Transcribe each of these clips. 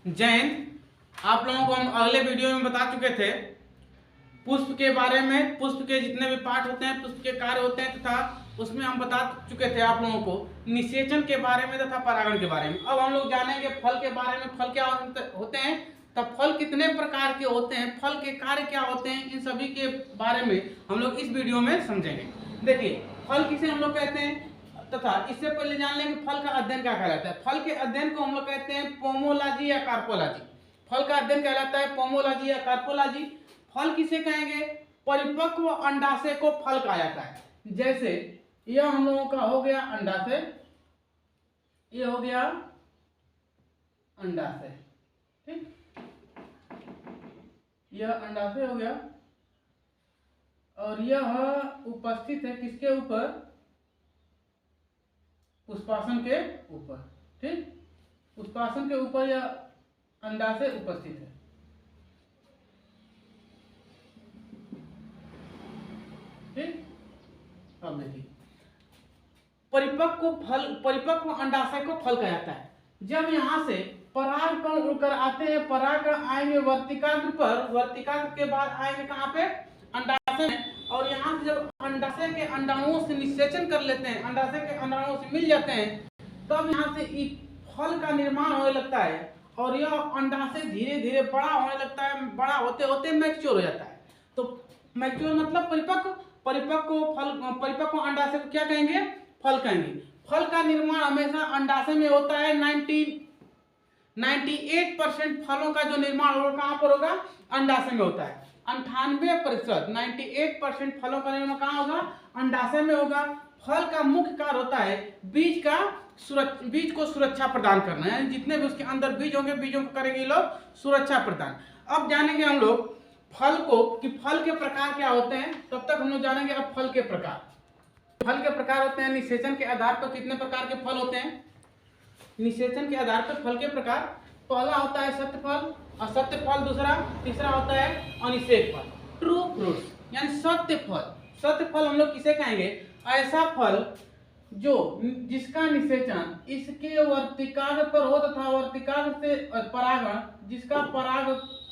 जय हिंद। आप लोगों को हम अगले वीडियो में बता चुके थे पुष्प के बारे में। पुष्प के जितने भी पार्ट होते हैं, पुष्प के कार्य होते हैं, तथा उसमें हम बता चुके थे आप लोगों को निषेचन के बारे में तथा परागण के बारे में। अब हम लोग जानेंगे फल के बारे में। फल क्या होते हैं, तब फल कितने प्रकार के होते हैं, फल के कार्य क्या होते हैं, इन सभी के बारे में हम लोग इस वीडियो में समझेंगे। देखिए, फल किसे हम लोग कहते हैं, तथा इससे पहले जान लेंगे फल का अध्ययन क्या कहलाता है। फल के अध्ययन को हम लोग कहते हैं पोमोलॉजी या कार्पोलॉजी। फल का अध्ययन कहलाता है पोमोलॉजी या कार्पोलॉजी। फल किसे कहेंगे, परिपक्व अंडाशय को फल कहा जाता है। जैसे यह हम लोगों का हो गया अंडाशय, ये हो गया अंडाशय, ठीक, यह अंडाशय हो गया और यह उपस्थित है किसके ऊपर, पुष्पासन के ऊपर, ठीक, पुष्पासन के ऊपर यह अंडाशय उपस्थित है। ठीक, अब देखिए परिपक्व अंडाशय को फल कहा जाता है। जब यहाँ से परागकण उड़कर आते हैं, परागकण आएंगे वर्तिकाग्र पर, वर्तिकाग्र के बाद आएंगे कहाँ पे, अंडाशय में, और यहाँ से जब अंडाशय के अंडाणुओं से निषेचन कर लेते हैं, अंडाशय के अंडाणुओं से मिल जाते हैं, तब यहाँ से फल का निर्माण होने लगता है और यह अंडाशय धीरे धीरे बड़ा होने लगता है। बड़ा होते होते मैच्योर हो जाता है। तो मैच्योर मतलब परिपक्व अंडाशय को क्या कहेंगे, फल कहेंगे। फल का निर्माण हमेशा अंडाशय में होता है। 98% फलों का जो निर्माण होगा कहाँ पर होगा, अंडाशय में होता है। 98%, 98% फलों का निर्माण कहाँ होगा, अंडाशय में होगा। फल का मुख्य कार्य होता है बीज को सुरक्षा प्रदान करना, यानी जितने भी उसके अंदर बीज होंगे, बीजों को करेंगे ये लोग सुरक्षा प्रदान। अब जानेंगे हम लोग फल को कि फल के प्रकार क्या होते हैं। तब तक हम लोग जानेंगे अब फल के प्रकार। फल के प्रकार होते हैं निषेचन के आधार पर कितने प्रकार के फल होते हैं। निषेचन के आधार पर फल के प्रकार, पहला होता है सत्य फल, असत्य फल दूसरा, तीसरा होता है अनिषेक फल, ट्रू फ्रूट्स, यानी सत्य फल। सत्य फल हम लोग किसे कहेंगे, ऐसा फल जो जिसका निषेचन इसके वर्तिकाग्र पर हो तथा वर्तिकाग्र से परागण, जिसका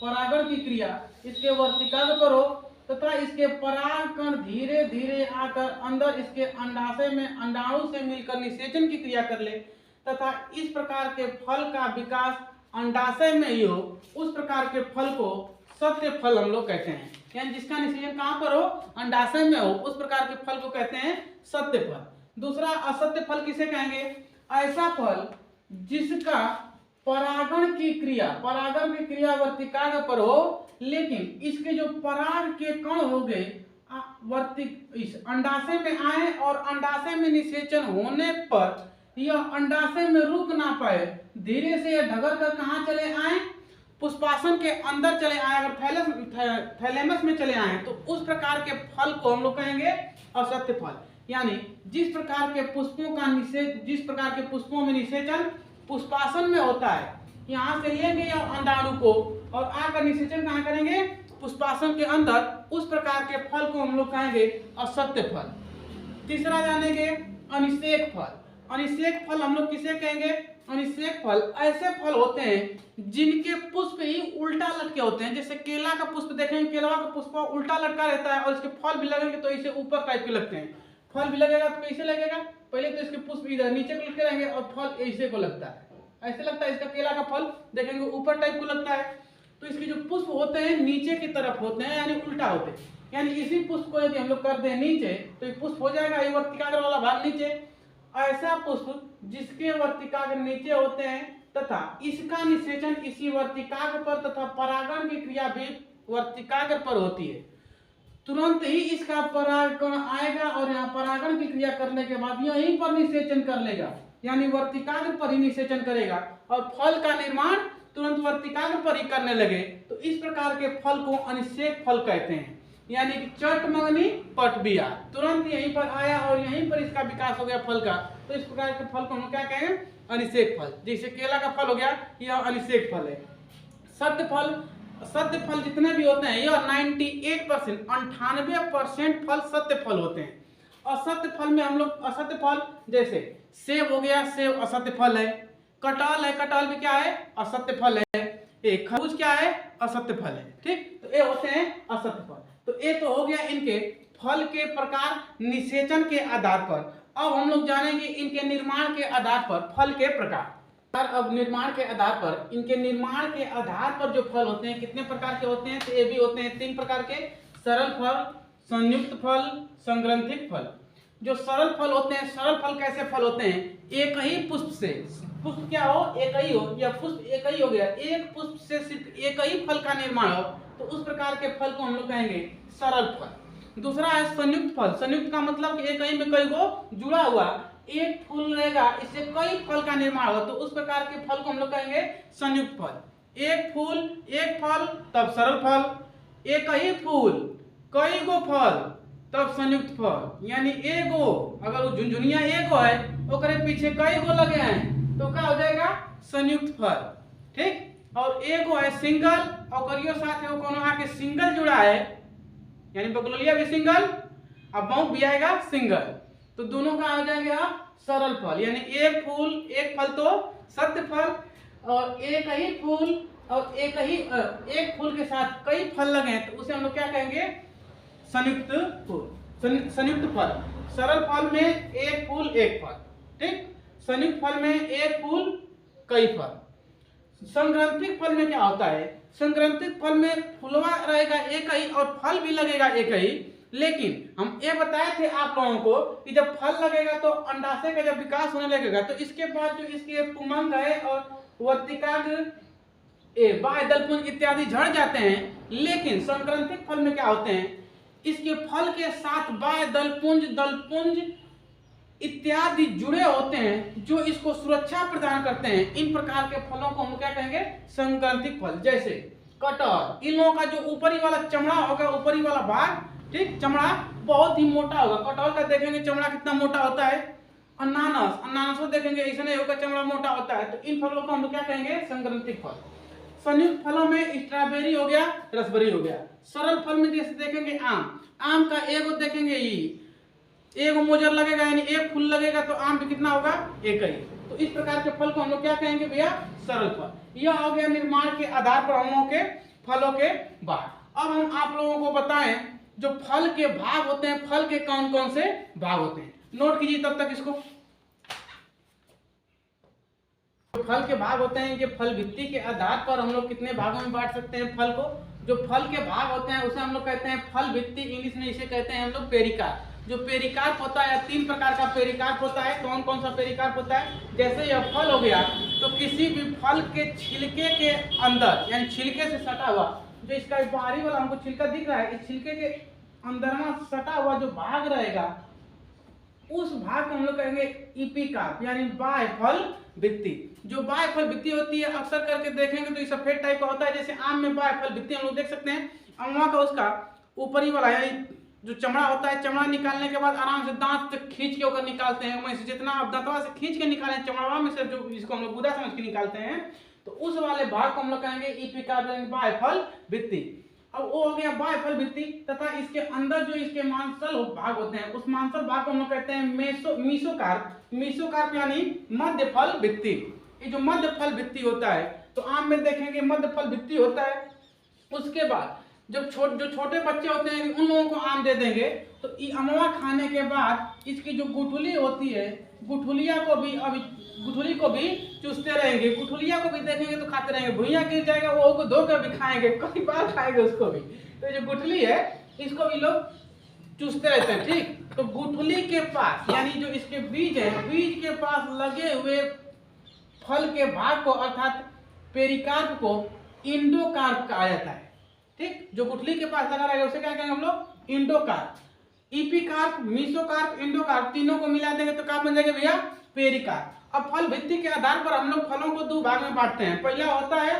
परागण की क्रिया इसके वर्तिकाग्र पर हो तथा इसके परागकण धीरे धीरे आकर अंदर इसके अंडाशय में अंडाणु से मिलकर निषेचन की क्रिया कर ले तथा इस प्रकार के फल का विकास अंडाशय में ही हो, उस प्रकार के फल को सत्य फल हम लोग कहते हैं। यानी जिसका निषेचन कहाँ पर हो, अंडाशय में हो, उस प्रकार के फल को कहते हैं सत्य फल। दूसरा असत्य फल किसे कहेंगे, ऐसा फल जिसका परागण की क्रिया वर्तिकाग्र पर हो, लेकिन इसके जो पराग के कण हो गए इस अंडाशय में आए और अंडाशय में निषेचन होने पर यह अंडाशय में रुक ना पाए, धीरे से यह ढगर कर कहाँ चले आए, पुष्पासन के अंदर चले आए, अगर थैलेमस में चले आए तो उस प्रकार के फल को हम लोग कहेंगे असत्य फल। यानी जिस प्रकार के पुष्पों में निषेचन पुष्पासन में होता है, यहाँ से लेंगे या अंडाणु को और आकर निषेचन कहाँ करेंगे, पुष्पासन के अंदर, उस प्रकार के फल को हम लोग कहेंगे असत्य फल। तीसरा जानेंगे अनिषेक फल। अनिषेक फल हम लोग किसे कहेंगे, अनिषेक फल ऐसे फल होते हैं जिनके पुष्प ही उल्टा लटके होते हैं। जैसे केला का पुष्प देखेंगे, केला का पुष्प उल्टा लटका रहता है और इसके फल भी लगेंगे तो इसे ऊपर टाइप के लगते हैं। फल भी लगेगा तो कैसे लगेगा, पहले तो इसके पुष्प इधर नीचे को लटके रहेंगे और फल ऐसे को लगता है, ऐसे लगता है। इसका केला का फल देखेंगे ऊपर टाइप को लगता है, तो इसके जो पुष्प होते हैं नीचे की तरफ होते हैं, यानी उल्टा होते हैं। यानी इसी पुष्प को यदि हम लोग कर दें नीचे तो ये पुष्प हो जाएगा, ये वर्तिकाग्र वाला भाग नीचे। ऐसा पुष्प जिसके वर्तिकाग्र नीचे होते हैं तथा इसका निषेचन इसी वर्तिकाग्र पर तथा परागण की क्रिया भी वर्तिकाग्र पर होती है, तुरंत ही इसका परागकण आएगा और यहाँ परागण की क्रिया करने के बाद यहीं पर निषेचन कर लेगा, यानी वर्तिकाग्र पर ही निषेचन करेगा और फल का निर्माण तुरंत वर्तिकाग्र पर ही करने लगे, तो इस प्रकार के फल को अनिषेक फल कहते हैं। यानी कि चट मंगनी पट बिया, तुरंत यहीं पर आया और यहीं पर इसका विकास हो गया फल का, तो इस प्रकार के फल को हम क्या कहेंगे, अनिषेक फल। जैसे केला का फल हो गया, यह अनिषेक फल है। सत्य फल जितने भी होते हैं यह 98% फल सत्य फल होते हैं। असत्य फल में हम लोग असत्य फल, जैसे सेब हो गया, सेब असत्य फल है। कटहल है, कटहल भी क्या है, असत्य फल है। एक खरबूज क्या है, असत्य फल है। ठीक, तो ये होते हैं असत्य फल। तो ये तो हो गया इनके फल के प्रकार निषेचन के आधार पर। अब हम लोग जानेंगे इनके निर्माण के आधार पर फल के प्रकार। अब निर्माण के आधार पर, इनके निर्माण के आधार पर जो फल होते हैं कितने प्रकार के होते हैं, तो ये भी होते हैं 3 प्रकार के, सरल फल, संयुक्त फल, संग्रंथिक फल। जो सरल फल होते हैं, सरल फल कैसे फल होते हैं, एक ही पुष्प से, पुष्प क्या हो, एक ही हो, या पुष्प एक ही हो गया, एक पुष्प से सिर्फ एक ही फल का निर्माण हो, तो उस प्रकार के फल को हम लोग कहेंगे सरल फल। दूसरा है संयुक्त फल। संयुक्त का मतलब कि एक ही में कई गो जुड़ा हुआ एक फूल रहेगा, इससे कई फल का निर्माण हो, तो उस प्रकार के फल को हम लोग कहेंगे संयुक्त फल। एक फूल एक फल तब सरल फल, एक ही फूल कई गो फल तब संयुक्त फल। यानी एगो, अगर वो झुनझुनिया एगो है, ओकरे पीछे कई गो लगे हैं, तो क्या हो जाएगा, संयुक्त फल। ठीक, और एगो है सिंगल, और करियो साथ है वो कोनो आके सिंगल जुड़ा है, यानी बगलोलिया भी सिंगल, अब बहु भी आएगा सिंगल, तो दोनों का आ जाएंगे आप सरल फल। यानी एक फूल एक फल तो सत्य फल, और एक ही फूल और एक फूल के साथ कई फल लगे तो उसे हम लोग क्या कहेंगे, संयुक्त फूल, संयुक्त फल। सरल फल में एक फूल एक फल, ठीक, संयुक्त फल में एक फूल कई फल। संग्रंथिक फल में क्या होता है, संग्रंथिक फल में फुलवा रहेगा एक ही और फल भी लगेगा एक ही, लेकिन हम ये बताए थे आप लोगों को कि जब फल लगेगा तो अंडाशय का जब विकास होने लगेगा तो इसके बाद जो इसके पुमंग है और वर्तिकाग्र, बाह्य दलपुंज इत्यादि झड़ जाते हैं। लेकिन संग्रंथिक फल में क्या होते हैं, इसके फल के साथ बाह्य दलपुंज इत्यादि जुड़े होते हैं जो इसको सुरक्षा प्रदान करते हैं। इन प्रकार के फलों को हम क्या कहेंगे, संग्रंथिक फल। जैसे कटहल, इन लोगों का जो ऊपरी वाला चमड़ा होगा, ऊपरी वाला भाग, ठीक, चमड़ा बहुत ही मोटा होगा। कटहल का देखेंगे चमड़ा कितना मोटा होता है। अनानास को देखेंगे ऐसा नहीं होगा, चमड़ा मोटा होता है। तो इन फलों को हम क्या कहेंगे, संग्रंथिक फल। संयुक्त फलों में स्ट्रॉबेरी हो गया, रसबेरी हो गया। सरल फल में जैसे देखेंगे आम का एगो देखेंगे एगो मोजर लगेगा, यानी एक फूल लगेगा तो आम भी कितना होगा, एक ही। तो इस प्रकार के फल को हम लोग क्या कहेंगे भैया, सरल फल। यह हो गया निर्माण के आधार पर हम लोगों के फलों के बाद। अब हम आप लोगों को बताएं जो फल के भाग होते हैं, फल के कौन कौन से भाग होते हैं, नोट कीजिए तब तक इसको। फल के भाग होते हैं कि फल भित्ति के आधार पर हम लोग कितने भागों में बांट सकते हैं फल को। जो फल के भाग होते हैं उसे हम लोग कहते हैं फल भित्ति, इंग्लिश में इसे कहते हैं हम लोग पेरिकार्प। जो पेरिकार्प होता है, 3 प्रकार का पेरिकार्प होता है। कौन कौन सा पेरिकार्प होता है, जैसे यह फल हो गया तो किसी भी फल के छिलके के अंदर, यानी छिलके से सटा हुआ, जो इसका बाहरी वाला हमको छिलका दिख रहा है, इस छिलके के अंदर में सटा हुआ जो भाग रहेगा उस भाग को हम लोग कहेंगे इपिकार्प, यानी बाह्य फल भित्ति। जो बाह्य फल भित्ति होती है अक्सर करके देखेंगे तो ये सफेद टाइप का होता है। जैसे आम में बाह्य फल भित्ति हम लोग देख सकते हैं। अमवा का उसका ऊपरी वाला यानी जो चमड़ा होता है, चमड़ा निकालने के बाद आराम से दांत से खींच के होकर निकालते हैं। वैसे जितना आप दांतवा से खींच के निकालें चमड़वा में से, जो इसको हम लोग गुदा समझ के निकालते हैं, तो उस वाले भाग को हम लोग कहेंगे इपिकार्प, यानी बाह्य फल भित्ति। अब वो हो गया बाह्य फल भित्ति, तथा इसके अंदर जो इसके मांसल भाग होते हैं उस मांसल भाग को हम लोग कहते हैं मीसोकार्प। मीसोकार्प यानी मध्य फल भित्ति। ये जो मध्य फल भित्ति होता है, तो आम में देखेंगे मध्य फल भित्ति होता है। उसके बाद जब जो छोटे बच्चे होते हैं उन लोगों को आम दे देंगे तो अमवा खाने के बाद इसकी जो गुठली होती है, गुठली को भी चूसते रहेंगे। गुठलिया को भी देखेंगे तो खाते रहेंगे। भुइया गिर जाएगा वो को धोकर भी खाएंगे, कई बार खाएंगे उसको भी। तो जो गुठली है इसको भी लोग चूसते रहते हैं, ठीक। तो गुठली के पास, यानी जो इसके बीज है, बीज के पास लगे हुए फल के भाग को अर्थात पेरिकार्प को इंडोकार्प कहा जाता है, ठीक। जो गुठली के पास लगा रहेगा उसे क्या कहेंगे हम लोग, इंडोकार्प। इपिकार्प, मीसोकार्प, इंडोकार्प तीनों को मिला देंगे तो क्या बन जाएगा भैया, पेरिकार्प। अब फल भित्ति के आधार पर हम लोग फलों को 2 भाग में बांटते हैं। पहला होता है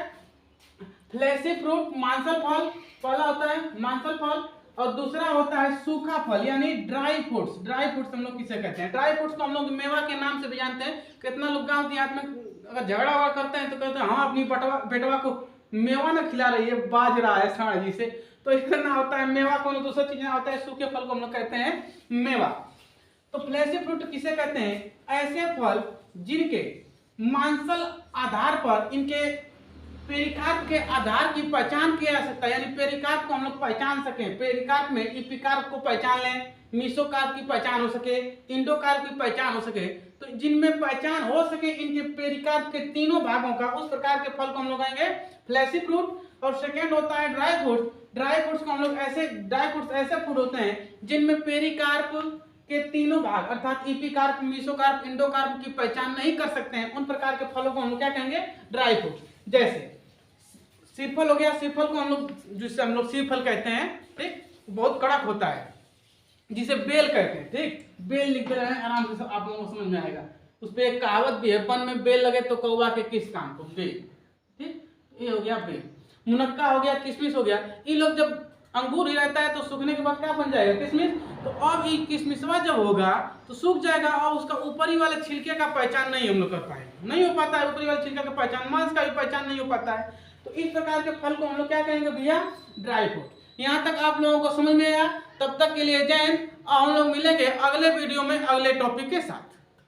फ्लैशी फ्रूट, मांसल फल, पहला होता है मांसल फल, और दूसरा होता है सूखा फल यानी ड्राई फ्रूट्स। ड्राई फ्रूट्स हम लोग किसे कहते हैं, ड्राई फ्रूट्स को हम लोग मेवा के नाम से भी जानते हैं। कितना लोग गाँव देहात में अगर झगड़ा हुआ करते हैं तो कहते हैं हम अपनी बेटवा को मेवा ना खिला रही है, बाज रहा है साड़ी से, तो इसका ना होता है मेवा। कोनो दूसरा चीज ना होता है, सूखे फल को हम लोग कहते हैं मेवा। तो फ्लैशी फ्रूट किसे कहते हैं, ऐसे फल जिनके मांसल आधार पर इनके पेरिकार्प के आधार की पहचान किया जा सकता है, यानी पेरिकार्प को हम लोग पहचान सके, पेरिकार्प में इपिकार्प को पहचान लें, मीसोकार्प की पहचान हो सके, इंडोकार्प की पहचान हो सके। तो जिनमें पहचान हो सके इनके पेरिकार्प के तीनों भागों का, उस प्रकार के फल को हम लोग कहेंगे फ्लैशी फ्रूट। और सेकेंड होता है ड्राई फ्रूट। ड्राई फ्रूट्स को हम लोग ऐसे, ड्राई फ्रूट्स ऐसे फूड होते हैं जिनमें पेरिकार्प के तीनों भाग अर्थात इपिकार्प, मीसोकार्प, इंडोकार्प की पहचान नहीं कर सकते हैं, उन प्रकार के फलों को हम लोग क्या कहेंगे ड्राई फ्रूट। जैसे सीफल हो गया, सीफल को हम लोग, जिसे हम लोग सीफल कहते हैं, ठीक, बहुत कड़क होता है, जिसे बेल कहते हैं, ठीक, बेल लिखते रहे आराम से आप लोगों को समझ में आएगा। उस पर एक कहावत भी है, वन में बेल लगे तो कौवा के किस काम को, बेल, ठीक, ये हो गया बेल। मुनक्का हो गया, किशमिश हो गया। इन लोग जब अंगूर ही रहता है तो सूखने के बाद क्या बन जाएगा, किशमिश। तो अब ये किशमिशवा जब होगा तो सूख जाएगा और उसका ऊपरी वाले छिलके का पहचान नहीं हम लोग कर पाएंगे, नहीं हो पाता है ऊपरी वाले छिलके का पहचान, मांस का भी पहचान नहीं हो पाता है। तो इस प्रकार के फल को हम लोग क्या कहेंगे भैया, ड्राई फ्रूट। यहाँ तक आप लोगों को समझ में आया? तब तक के लिए जय हिंद, और हम लोग मिलेंगे अगले वीडियो में अगले टॉपिक के साथ।